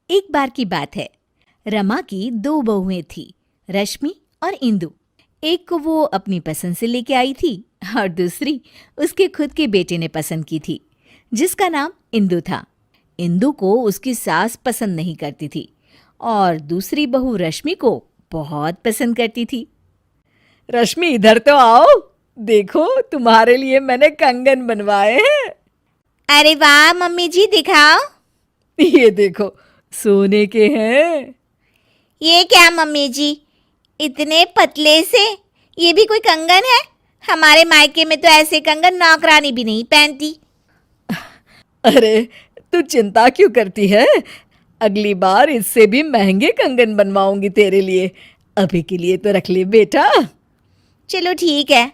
एक बार की बात है। रमा की दो बहुएं थी, रश्मि और इंदु। एक को वो अपनी पसंद से लेके आई थी और दूसरी उसके खुद के बेटे ने पसंद की थी, जिसका नाम इंदु था। इंदु को उसकी सास पसंद नहीं करती थी और दूसरी बहू रश्मि को बहुत पसंद करती थी। रश्मि, इधर तो आओ। देखो, तुम्हारे लिए मैंने कंगन बनवाए हैं। अरे वाह मम्मी जी, दिखाओ। ये देखो, सोने के हैं। ये क्या मम्मी जी, इतने पतले से? ये भी कोई कंगन है? हमारे मायके में तो ऐसे कंगन नौकरानी भी नहीं पहनती। अरे, तू चिंता क्यों करती है? अगली बार इससे भी महंगे कंगन बनवाऊंगी तेरे लिए। अभी के लिए तो रख ले बेटा। चलो ठीक है,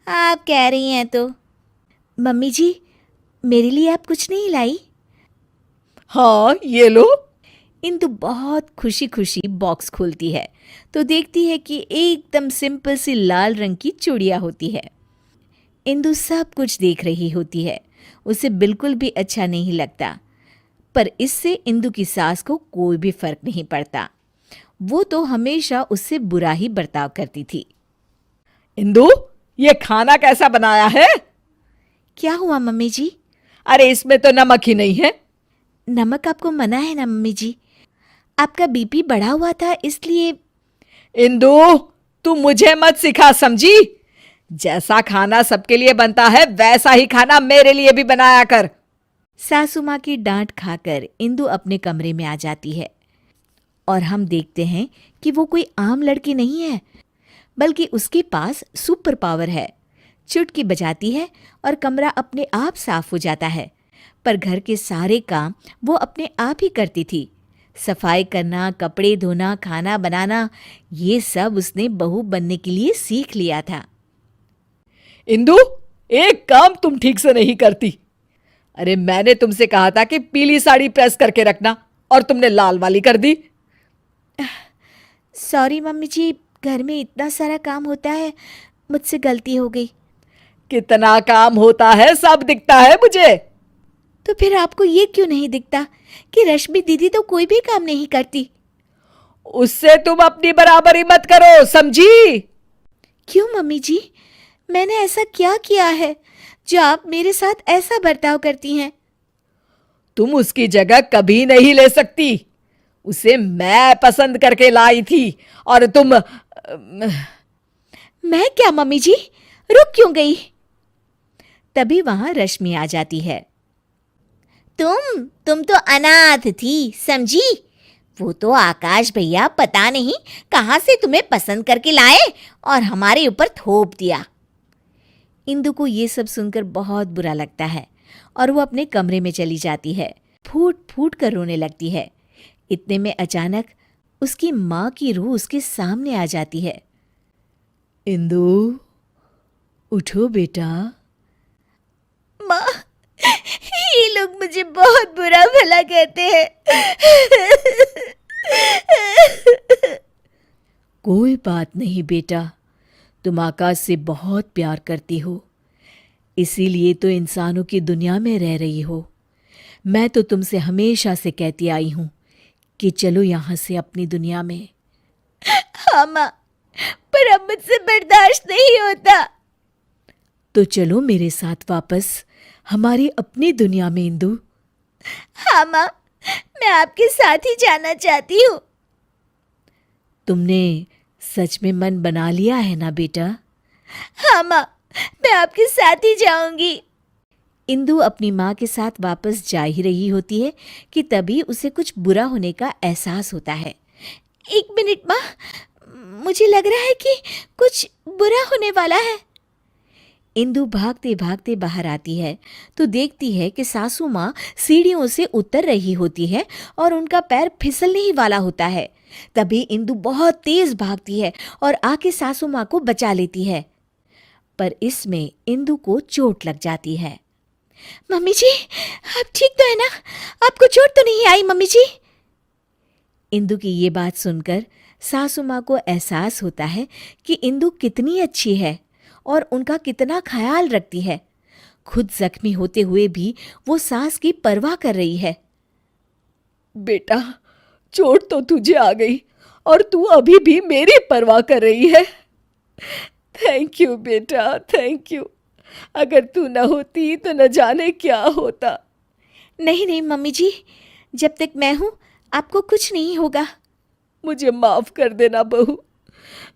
आप कह रही हैं तो। मम्मी जी, मेरे लिए आप कुछ नहीं लाई? हाँ, ये लो। इंदु बहुत खुशी खुशी बॉक्स खोलती है तो देखती है कि एकदम सिंपल सी लाल रंग की चूड़ियाँ होती है। इंदु सब कुछ देख रही होती है, उसे बिल्कुल भी अच्छा नहीं लगता, पर इससे इंदु की सास को कोई भी फर्क नहीं पड़ता। वो तो हमेशा उससे बुरा ही बर्ताव करती थी। इंदु, ये खाना कैसा बनाया है? क्या हुआ मम्मी जी? अरे, इसमें तो नमक ही नहीं है। नमक आपको मना है ना मम्मी जी? आपका बीपी बढ़ा हुआ था इसलिए। इंदु, तू मुझे मत सिखा, समझी? जैसा खाना सबके लिए बनता है वैसा ही खाना मेरे लिए भी बनाया कर। सासू माँ की डांट खाकर इंदु अपने कमरे में आ जाती है और हम देखते हैं कि वो कोई आम लड़की नहीं है, बल्कि उसके पास सुपर पावर है। चुटकी बजाती है और कमरा अपने आप साफ हो जाता है। पर घर के सारे काम वो अपने आप ही करती थी। सफाई करना, कपड़े धोना, खाना बनाना, ये सब उसने बहू बनने के लिए सीख लिया था। इंदु, एक काम तुम ठीक से नहीं करती। अरे, मैंने तुमसे कहा था कि पीली साड़ी प्रेस करके रखना और तुमने लाल वाली कर दी। सॉरी मम्मी जी, घर में इतना सारा काम होता है, मुझसे गलती हो गई। कितना काम होता है सब दिखता है मुझे। तो फिर आपको ये क्यों नहीं दिखता कि रश्मि दीदी तो कोई भी काम नहीं करती? उससे तुम अपनी बराबरी मत करो, समझी? क्यों मम्मी जी, मैंने ऐसा क्या किया है जो आप मेरे साथ ऐसा बर्ताव करती हैं? तुम उसकी जगह कभी नहीं ले सकती। उसे मैं पसंद करके लाई थी और तुम मैं क्या मम्मी जी, रुक क्यों गई? तभी वहां रश्मि आ जाती है। तुम तो अनाथ थी, समझी? वो तो आकाश भैया पता नहीं कहां से तुम्हें पसंद करके लाए और हमारे ऊपर थोप दिया। इंदु को ये सब सुनकर बहुत बुरा लगता है और वो अपने कमरे में चली जाती है। फूट फूट कर रोने लगती है। इतने में अचानक उसकी माँ की रूह उसके सामने आ जाती है। इंदु, उठो बेटा। माँ, ये लोग मुझे बहुत बुरा भला कहते हैं। कोई बात नहीं बेटा, तुम आकाश से बहुत प्यार करती हो, इसीलिए तो इंसानों की दुनिया में रह रही हो। मैं तो तुमसे हमेशा से कहती आई हूं कि चलो यहां से अपनी दुनिया में। हाँ माँ, पर अब मुझसे बर्दाश्त नहीं होता। तो चलो मेरे साथ वापस हमारी अपनी दुनिया में इंदु। हाँ माँ, मैं आपके साथ ही जाना चाहती हूँ। तुमने सच में मन बना लिया है ना बेटा? हाँ माँ, मैं आपके साथ ही जाऊंगी। इंदु अपनी माँ के साथ वापस जा ही रही होती है कि तभी उसे कुछ बुरा होने का एहसास होता है। एक मिनट माँ, मुझे लग रहा है कि कुछ बुरा होने वाला है। इंदु भागते भागते बाहर आती है तो देखती है कि सासू माँ सीढ़ियों से उतर रही होती है और उनका पैर फिसलने ही वाला होता है। तभी इंदु बहुत तेज भागती है और आके सासू माँ को बचा लेती है, पर इसमें इंदु को चोट लग जाती है। मम्मी जी, आप ठीक तो है ना? आपको चोट तो नहीं आई मम्मी जी? इंदु की ये बात सुनकर सासू माँ को एहसास होता है कि इंदु कितनी अच्छी है और उनका कितना ख्याल रखती है। खुद जख्मी होते हुए भी वो सास की परवाह कर रही है। बेटा, चोट तो तुझे आ गई और तू अभी भी मेरी परवाह कर रही है। थैंक यू बेटा, थैंक यू। अगर तू न होती तो न जाने क्या होता। नहीं नहीं मम्मी जी, जब तक मैं हूँ आपको कुछ नहीं होगा। मुझे माफ कर देना बहू,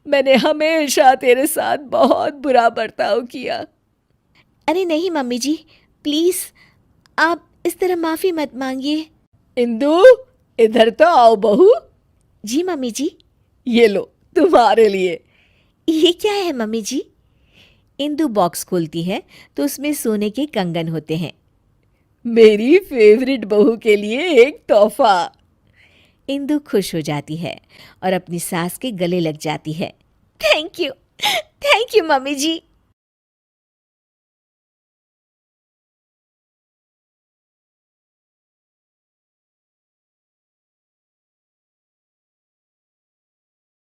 मैंने हमेशा तेरे साथ बहुत बुरा बर्ताव किया। अरे नहीं मम्मी जी, प्लीज़ आप इस तरह माफ़ी मत मांगिए। इंदु, इधर तो आओ बहू। जी मम्मी जी। ये लो तुम्हारे लिए। ये क्या है मम्मी जी? इंदु बॉक्स खोलती है तो उसमें सोने के कंगन होते हैं। मेरी फेवरेट बहू के लिए एक तोहफा। इंदु खुश हो जाती है और अपनी सास के गले लग जाती है। Thank you mummy ji.